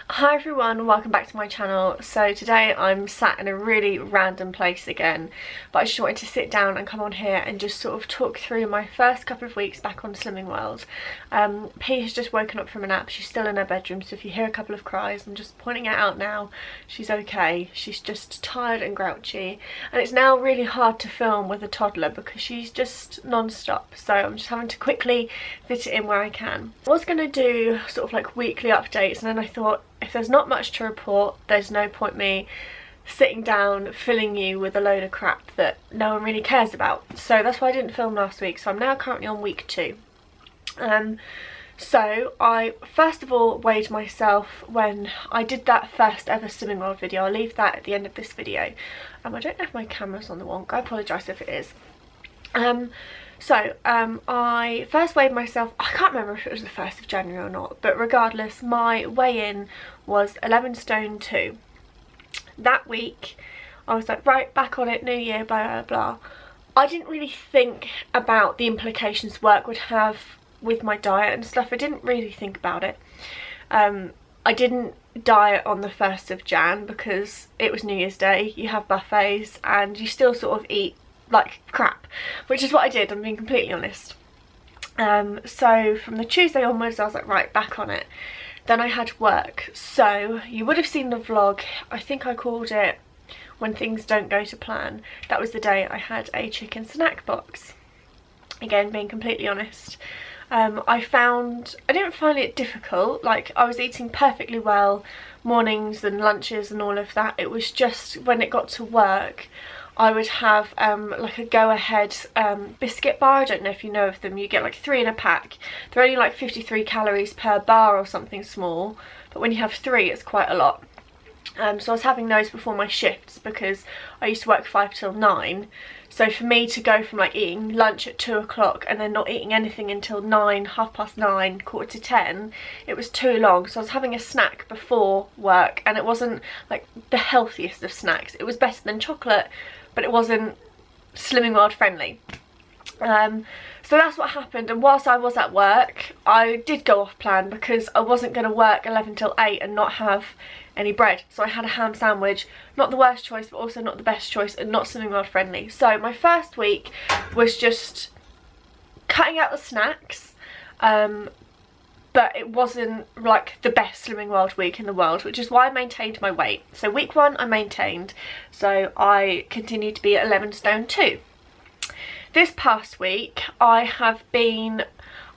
Hi everyone, welcome back to my channel. So today I'm sat in a really random place again, but I just wanted to sit down and come on here and just sort of talk through my first couple of weeks back on Slimming World. P has just woken up from a nap. She's still in her bedroom, so if you hear a couple of cries, I'm just pointing it out now. She's okay. She's just tired and grouchy, and it's now really hard to film with a toddler because she's just non-stop, so I'm just having to quickly fit it in where I can. I was going to do sort of like weekly updates, and then I thought, if there's not much to report, there's no point me sitting down filling you with a load of crap that no one really cares about. So that's why I didn't film last week. So I'm now currently on week 2. So I first of all weighed myself when I did that first ever Slimming World video. I'll leave that at the end of this video. I don't know if my camera's on the wonk. I apologise if it is. I first weighed myself, I can't remember if it was the 1st of January or not, but regardless, my weigh-in was 11 stone 2. That week, I was like, right, back on it, new year, blah, blah, blah. I didn't really think about the implications work would have with my diet and stuff. I didn't really think about it. I didn't diet on the 1st of Jan because it was New Year's Day, you have buffets, and you still sort of eat like crap, which is what I did, I'm being completely honest. So from the Tuesday onwards I was like, right, back on it. Then I had work, so you would have seen the vlog, I think I called it When Things Don't Go to Plan. That was the day I had a chicken snack box. Again, being completely honest, I didn't find it difficult. Like, I was eating perfectly well mornings and lunches and all of that. It was just when it got to work, I would have like a Go Ahead biscuit bar. I don't know if you know of them. You get like 3 in a pack. They're only like 53 calories per bar or something small, but when you have 3 it's quite a lot. So I was having those before my shifts because I used to work 5 till 9. So for me to go from like eating lunch at 2 o'clock and then not eating anything until 9, 9:30, 9:45, it was too long. So I was having a snack before work, and it wasn't like the healthiest of snacks. It was better than chocolate, but it wasn't Slimming World friendly. So that's what happened, and whilst I was at work I did go off plan because I wasn't going to work 11 till 8 and not have any bread. So I had a ham sandwich, not the worst choice but also not the best choice and not Slimming World friendly. So my first week was just cutting out the snacks, but it wasn't like the best Slimming World week in the world, which is why I maintained my weight. So week 1 I maintained, so I continued to be at 11 stone 2. This past week I have been,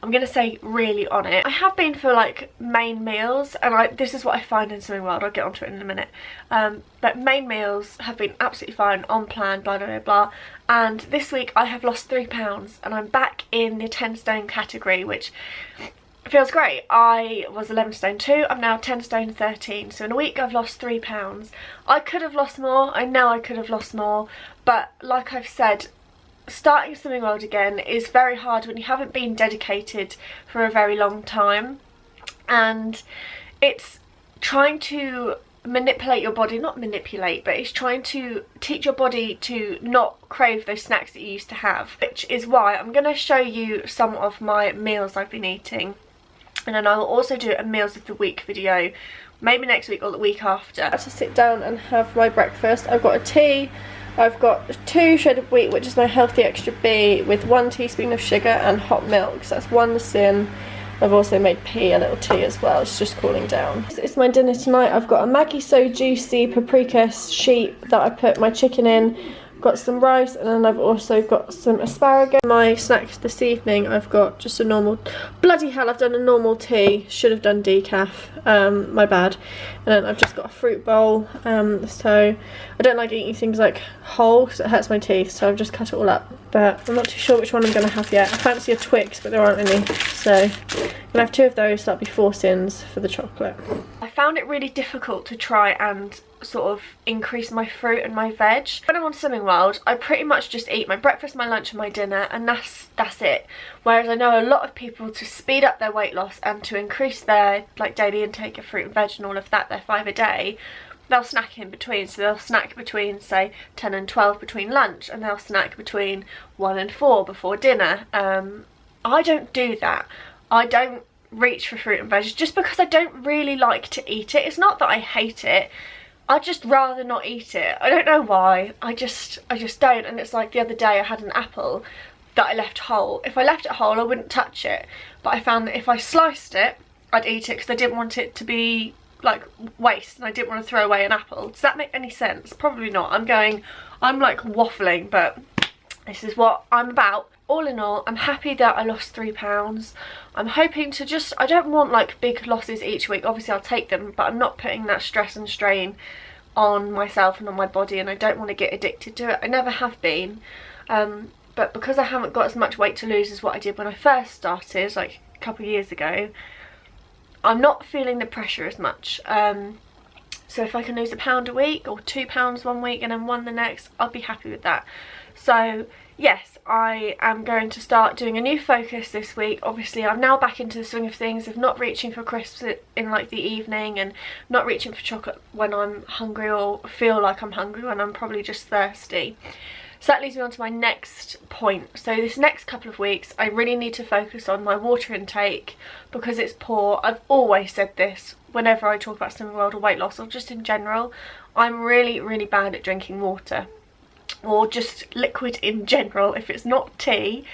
I'm going to say, really on it. I have been for like main meals, and this is what I find in Slimming World, I'll get onto it in a minute. But main meals have been absolutely fine, on plan, blah blah blah blah. And this week I have lost 3 pounds and I'm back in the 10 stone category, which feels great. I was 11 stone 2, I'm now 10 stone 13, so in a week I've lost 3 pounds. I could have lost more, I know I could have lost more, but like I've said, starting Slimming World again is very hard when you haven't been dedicated for a very long time, and it's trying to manipulate your body, not manipulate, but it's trying to teach your body to not crave those snacks that you used to have, which is why I'm going to show you some of my meals I've been eating, and then I will also do a meals of the week video maybe next week or the week after. I have to sit down and have my breakfast. I've got a tea, I've got 2 shredded wheat, which is my healthy extra B, with 1 teaspoon of sugar and hot milk, so that's 1 sin. I've also made P a little tea as well, it's just cooling down. It's my dinner tonight. I've got a Maggi So Juicy paprika sheet that I put my chicken in, got some rice, and then I've also got some asparagus. My snacks this evening, I've got just a normal, bloody hell, I've done a normal tea, should have done decaf, my bad. And then I've just got a fruit bowl, so I don't like eating things like whole because it hurts my teeth, so I've just cut it all up. But I'm not too sure which one I'm going to have yet. I fancy a Twix, but there aren't any, so I'm going to have 2 of those, so that'll be 4 sins for the chocolate. I found it really difficult to try and sort of increase my fruit and my veg. When I'm on Slimming World, I pretty much just eat my breakfast, my lunch and my dinner, and that's it. Whereas I know a lot of people, to speed up their weight loss and to increase their like daily intake of fruit and veg and all of that, their 5 a day, they'll snack in between. So they'll snack between say 10 and 12 between lunch, and they'll snack between 1 and 4 before dinner. I don't do that. I don't reach for fruit and veg just because I don't really like to eat it. It's not that I hate it, I'd just rather not eat it. I don't know why, I just don't. And it's like the other day I had an apple that I left whole. If I left it whole I wouldn't touch it, but I found that if I sliced it I'd eat it because I didn't want it to be like waste, and I didn't want to throw away an apple. Does that make any sense? Probably not. I'm like waffling, but this is what I'm about. All in all, I'm happy that I lost £3. I'm hoping to just, I don't want like big losses each week. Obviously I'll take them, but I'm not putting that stress and strain on myself and on my body, and I don't want to get addicted to it. I never have been, but because I haven't got as much weight to lose as what I did when I first started, like a couple of years ago, I'm not feeling the pressure as much. So if I can lose £1 a week or £2 one week and then £1 the next, I'll be happy with that. So yes, I am going to start doing a new focus this week. Obviously I'm now back into the swing of things, of not reaching for crisps in like the evening, and not reaching for chocolate when I'm hungry or feel like I'm hungry, when I'm probably just thirsty. So that leads me on to my next point. So this next couple of weeks I really need to focus on my water intake because it's poor. I've always said this whenever I talk about Slimming World or weight loss, or just in general. I'm really bad at drinking water, or just liquid in general. If it's not tea,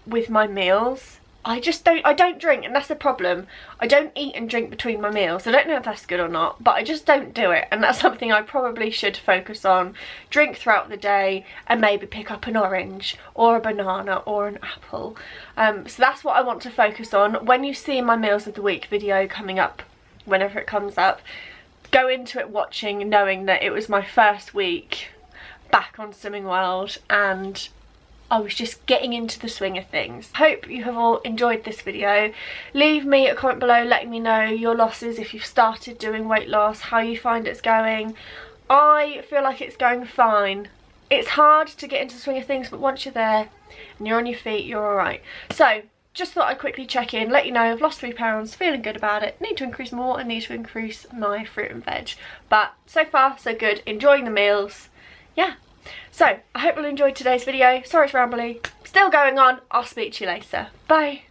with my meals, I don't drink, and that's the problem. I don't eat and drink between my meals. I don't know if that's good or not, but I just don't do it, and that's something I probably should focus on. Drink throughout the day and maybe pick up an orange or a banana or an apple. So that's what I want to focus on. When you see my meals of the week video coming up, whenever it comes up, go into it watching, knowing that it was my first week back on Slimming World and I was just getting into the swing of things. Hope you have all enjoyed this video. Leave me a comment below letting me know your losses, if you've started doing weight loss, how you find it's going. I feel like it's going fine. It's hard to get into the swing of things, but once you're there and you're on your feet, you're alright. So just thought I'd quickly check in, let you know I've lost £3, feeling good about it. Need to increase more and need to increase my fruit and veg. But so far so good, enjoying the meals. Yeah. So, I hope you all enjoyed today's video. Sorry it's rambly. Still going on. I'll speak to you later. Bye.